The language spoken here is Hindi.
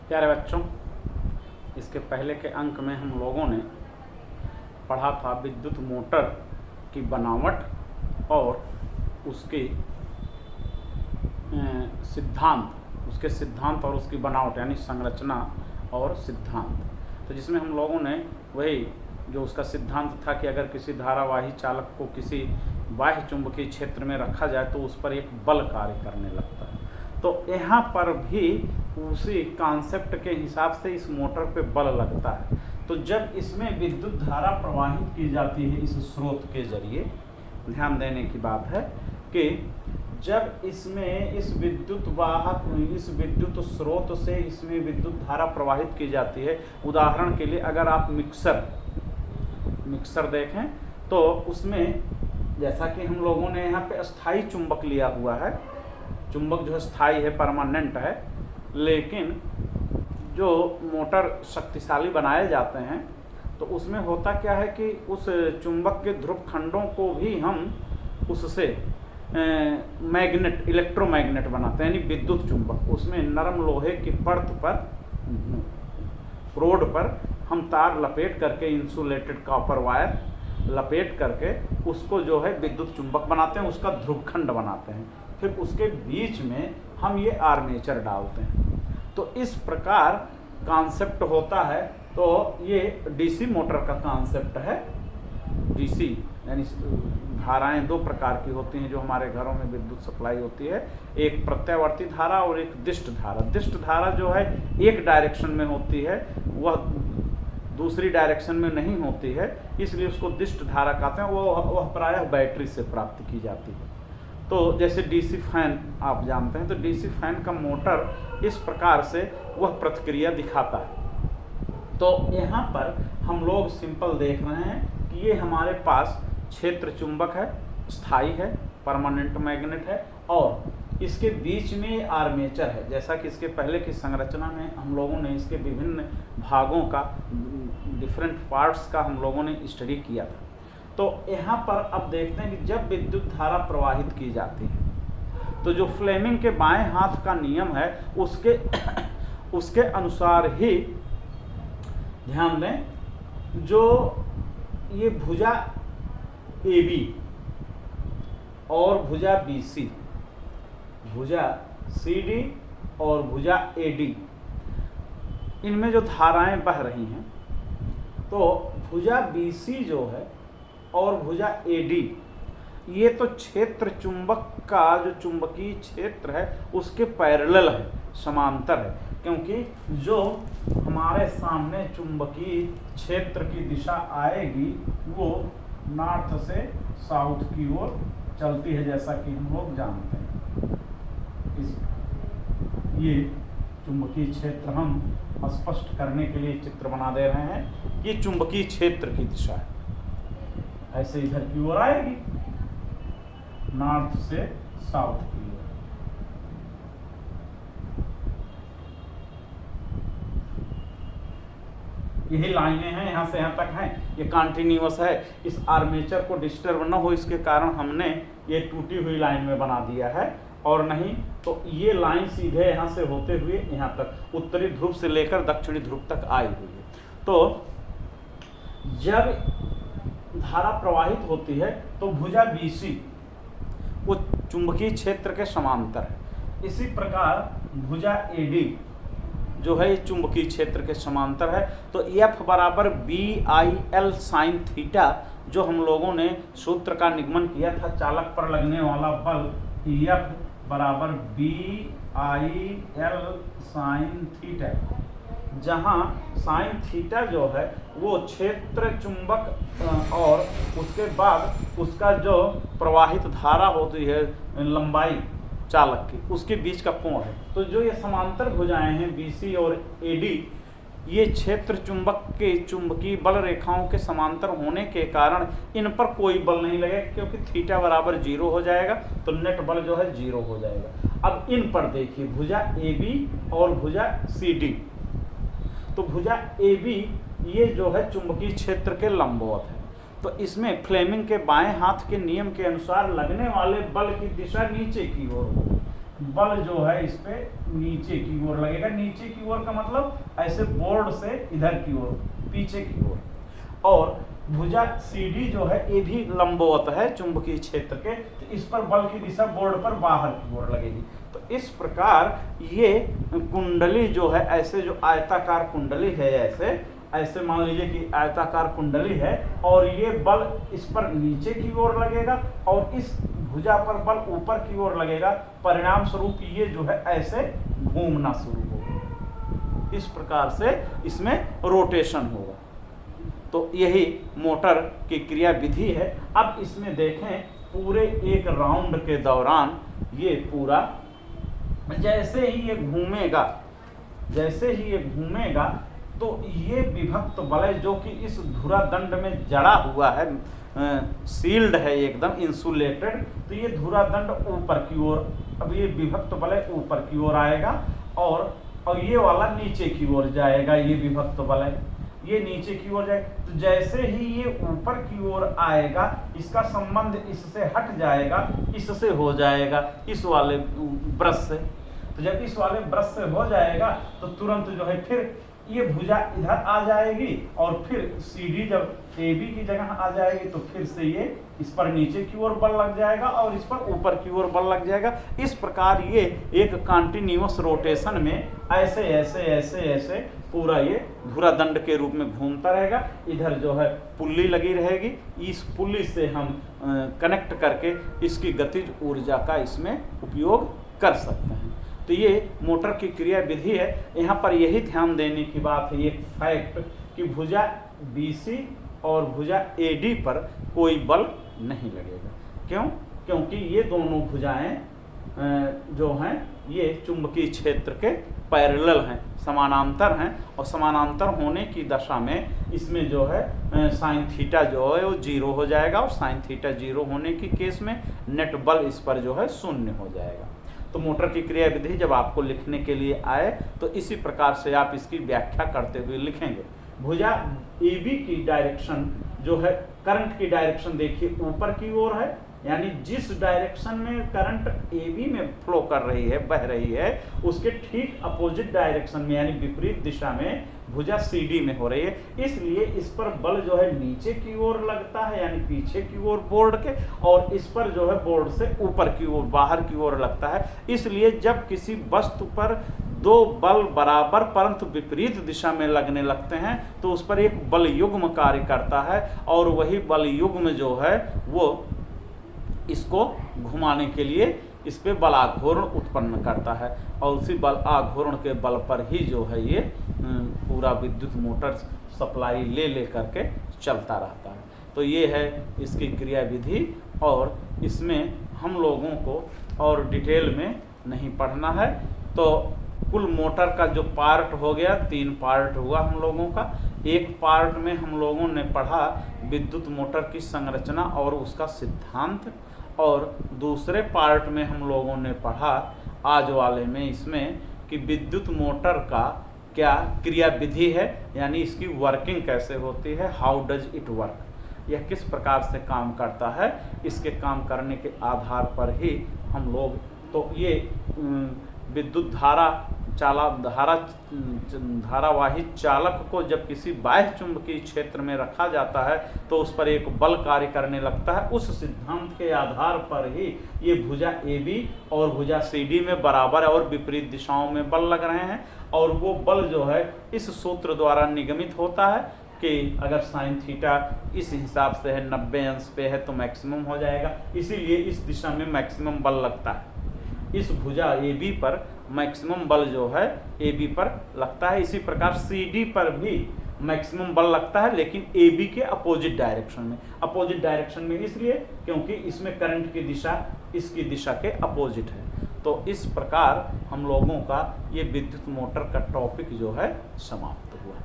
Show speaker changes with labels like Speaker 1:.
Speaker 1: प्यारे बच्चों, इसके पहले के अंक में हम लोगों ने पढ़ा था विद्युत मोटर की बनावट और उसके सिद्धांत और उसकी बनावट यानी संरचना और सिद्धांत। तो जिसमें हम लोगों ने वही जो उसका सिद्धांत था कि अगर किसी धारावाही चालक को किसी बाह्य चुंबकीय क्षेत्र में रखा जाए तो उस पर एक बल कार्य करने लगता है। तो यहाँ पर भी उसी कॉन्सेप्ट के हिसाब से इस मोटर पे बल लगता है। तो जब इसमें विद्युत धारा प्रवाहित की जाती है इस स्रोत के जरिए, ध्यान देने की बात है कि जब इसमें इस विद्युत स्रोत से इसमें विद्युत धारा प्रवाहित की जाती है, उदाहरण के लिए अगर आप मिक्सर देखें तो उसमें जैसा कि हम लोगों ने यहाँ पे स्थायी चुंबक लिया हुआ है, चुंबक जो है स्थायी है, परमानेंट है, लेकिन जो मोटर शक्तिशाली बनाए जाते हैं तो उसमें होता क्या है कि उस चुंबक के ध्रुव खंडों को भी हम उससे इलेक्ट्रोमैग्नेट बनाते हैं, यानी विद्युत चुंबक। उसमें नरम लोहे की परत पर, रोड पर हम तार लपेट करके, इंसुलेटेड कॉपर वायर लपेट करके उसको जो है विद्युत चुंबक बनाते हैं, उसका ध्रुवखंड बनाते हैं। फिर उसके बीच में हम ये आर्मेचर डालते हैं। तो इस प्रकार कॉन्सेप्ट होता है। तो ये डीसी मोटर का कॉन्सेप्ट है। डीसी यानी धाराएं दो प्रकार की होती हैं जो हमारे घरों में विद्युत सप्लाई होती है, एक प्रत्यावर्ती धारा और एक दिष्ट धारा। दिष्ट धारा जो है एक डायरेक्शन में होती है, वह दूसरी डायरेक्शन में नहीं होती है, इसलिए उसको दिष्ट धारा कहते हैं। वह प्रायः बैटरी से प्राप्त की जाती है। तो जैसे डीसी फैन आप जानते हैं, तो डीसी फैन का मोटर इस प्रकार से वह प्रतिक्रिया दिखाता है। तो यहाँ पर हम लोग सिंपल देख रहे हैं कि ये हमारे पास क्षेत्र चुंबक है, स्थायी है, परमानेंट मैग्नेट है, और इसके बीच में आर्मेचर है। जैसा कि इसके पहले की संरचना में हम लोगों ने इसके विभिन्न भागों का, डिफरेंट पार्ट्स का हम लोगों ने स्टडी किया था। तो यहाँ पर अब देखते हैं कि जब विद्युत धारा प्रवाहित की जाती है तो जो फ्लेमिंग के बाएं हाथ का नियम है उसके अनुसार ही, ध्यान दें, जो ये भुजा AB और भुजा BC, भुजा CD और भुजा AD, इनमें जो धाराएं बह रही हैं, तो भुजा BC जो है और भुजा AD, ये तो क्षेत्र चुंबक का जो चुंबकीय क्षेत्र है उसके पैरेलल है, समांतर है, क्योंकि जो हमारे सामने चुंबकीय क्षेत्र की दिशा आएगी वो नॉर्थ से साउथ की ओर चलती है, जैसा कि हम लोग जानते हैं। ये चुंबकीय क्षेत्र हम स्पष्ट करने के लिए चित्र बना दे रहे हैं। ये चुंबकीय क्षेत्र की दिशा है, ऐसे इधर की ओर आएगी, नॉर्थ से साउथ की ओर। यही लाइनें हैं, यहाँ से यहाँ तक हैं, ये कॉन्टिन्यूअस है। इस आर्मेचर को डिस्टर्ब न हो इसके कारण हमने ये टूटी हुई लाइन में बना दिया है, और नहीं तो ये लाइन सीधे यहाँ से होते हुए यहाँ तक उत्तरी ध्रुव से लेकर दक्षिणी ध्रुव तक आई हुई है। तो जब धारा प्रवाहित होती है तो भुजा BC वो चुंबकीय क्षेत्र के समांतर है। इसी प्रकार भुजा AD जो है चुंबकीय क्षेत्र के समांतर है। तो F बराबर BIL साइन थीटा, जो हम लोगों ने सूत्र का निगमन किया था चालक पर लगने वाला बल, F बराबर BIL साइन थीटा, जहाँ साइन थीटा जो है वो क्षेत्र चुंबक और उसके बाद उसका जो प्रवाहित धारा होती है, लंबाई चालक की, उसके बीच का कोण है। तो जो ये समांतर भुजाएं हैं BC और AD, ये क्षेत्र चुंबक के चुंबकीय बल रेखाओं के समांतर होने के कारण इन पर कोई बल नहीं लगेगा, क्योंकि थीटा बराबर 0 हो जाएगा, तो नेट बल जो है 0 हो जाएगा। अब इन पर देखिए, भुजा AB और भुजा CD। तो भुजा AB ये जो है चुंबकीय क्षेत्र के लंबवत है। तो इसमें फ्लेमिंग के बाएं हाथ के नियम के अनुसार लगने वाले बल की दिशा नीचे की ओर होगी, बल जो है इस पे नीचे की ओर लगेगा। नीचे की ओर का मतलब ऐसे बोर्ड से इधर की ओर, पीछे की ओर। और भुजा CD जो है ये भी लंबवत है चुंबकीय क्षेत्र के, तो इस पर बल की दिशा बोर्ड पर बाहर की ओर लगेगी। तो इस प्रकार ये कुंडली जो है, ऐसे जो आयताकार कुंडली है, ऐसे मान लीजिए कि आयताकार कुंडली है और ये बल इस पर नीचे की ओर लगेगा और इस भुजा पर बल ऊपर की ओर लगेगा। परिणाम स्वरूप ये जो है ऐसे घूमना शुरू होगा। इस प्रकार से इसमें रोटेशन होगा। तो यही मोटर की क्रिया विधि है। अब इसमें देखें पूरे एक राउंड के दौरान ये पूरा जैसे ही ये घूमेगा तो ये विभक्त वलय जो कि इस धुरादंड में जड़ा हुआ है, सील्ड है, एकदम इंसुलेटेड, तो ये धुरादंड ऊपर की ओर, अब ये विभक्त वलय ऊपर की ओर आएगा और ये वाला नीचे की ओर जाएगा। ये विभक्त वलय ये नीचे की ओर जाएगा। तो जैसे ही ये ऊपर की ओर आएगा, इसका संबंध इससे हट जाएगा, इससे हो जाएगा, इस वाले ब्रश से। तो जब इस वाले ब्रश से हो जाएगा तो तुरंत जो है फिर ये भुजा इधर आ जाएगी और फिर CD जब AB की जगह आ जाएगी तो फिर से ये इस पर नीचे की ओर बल लग जाएगा और इस पर ऊपर की ओर बल लग जाएगा। इस प्रकार ये एक कंटिन्यूअस रोटेशन में ऐसे पूरा ये धुरादंड के रूप में घूमता रहेगा। इधर जो है पुल्ली लगी रहेगी, इस पुल्ली से हम कनेक्ट करके इसकी गतिज ऊर्जा का इसमें उपयोग कर सकते हैं। तो ये मोटर की क्रिया विधि है। यहाँ पर यही ध्यान देने की बात है, ये फैक्ट, कि भुजा BC और भुजा AD पर कोई बल नहीं लगेगा। क्यों? क्योंकि ये दोनों भुजाएं जो हैं ये चुंबकीय क्षेत्र के पैरेलल हैं, समानांतर हैं, और समानांतर होने की दशा में इसमें जो है साइन थीटा जो है वो 0 हो जाएगा और साइन थीटा 0 होने की केस में नेट बल इस पर जो है 0 हो जाएगा। तो मोटर की क्रिया विधि जब आपको लिखने के लिए आए तो इसी प्रकार से आप इसकी व्याख्या करते हुए लिखेंगे। भुजा AB की डायरेक्शन जो है, करंट की डायरेक्शन देखिए ऊपर की ओर है, यानी जिस डायरेक्शन में करंट AB में फ्लो कर रही है, बह रही है, उसके ठीक अपोजिट डायरेक्शन में यानी विपरीत दिशा में भुजा CD में हो रही है। इसलिए इस पर बल जो है नीचे की ओर लगता है, यानी पीछे की ओर बोर्ड के, और इस पर जो है बोर्ड से ऊपर की ओर, बाहर की ओर लगता है। इसलिए जब किसी वस्तु पर दो बल बराबर परंतु विपरीत दिशा में लगने लगते हैं तो उस पर एक बल युग्म कार्य करता है, और वही बल युग्म जो है वो इसको घुमाने के लिए इस पे बल आघूर्ण उत्पन्न करता है, और उसी बल आघूर्ण के बल पर ही जो है ये पूरा विद्युत मोटर सप्लाई ले करके चलता रहता है। तो ये है इसकी क्रिया विधि, और इसमें हम लोगों को और डिटेल में नहीं पढ़ना है। तो कुल मोटर का जो पार्ट हो गया, 3 पार्ट हुआ हम लोगों का। एक पार्ट में हम लोगों ने पढ़ा विद्युत मोटर की संरचना और उसका सिद्धांत, और दूसरे पार्ट में हम लोगों ने पढ़ा आज वाले में इसमें कि विद्युत मोटर का क्या क्रिया विधि है, यानी इसकी वर्किंग कैसे होती है, हाउ डज इट वर्क, यह किस प्रकार से काम करता है। इसके काम करने के आधार पर ही हम लोग, तो ये विद्युत धारावाही चालक को जब किसी बाह्य चुंबकीय क्षेत्र में रखा जाता है तो उस पर एक बल कार्य करने लगता है। उस सिद्धांत के आधार पर ही ये भुजा AB और भुजा CD में बराबर और विपरीत दिशाओं में बल लग रहे हैं, और वो बल जो है इस सूत्र द्वारा निगमित होता है कि अगर साइन थीटा इस हिसाब से है 90 अंश पे है तो मैक्सिमम हो जाएगा, इसीलिए इस दिशा में मैक्सिमम बल लगता है। इस भुजा AB पर मैक्सिमम बल जो है AB पर लगता है। इसी प्रकार CD पर भी मैक्सिमम बल लगता है, लेकिन AB के अपोजिट डायरेक्शन में। अपोजिट डायरेक्शन में इसलिए क्योंकि इसमें करंट की दिशा इसकी दिशा के अपोजिट है। तो इस प्रकार हम लोगों का ये विद्युत मोटर का टॉपिक जो है समाप्त हुआ।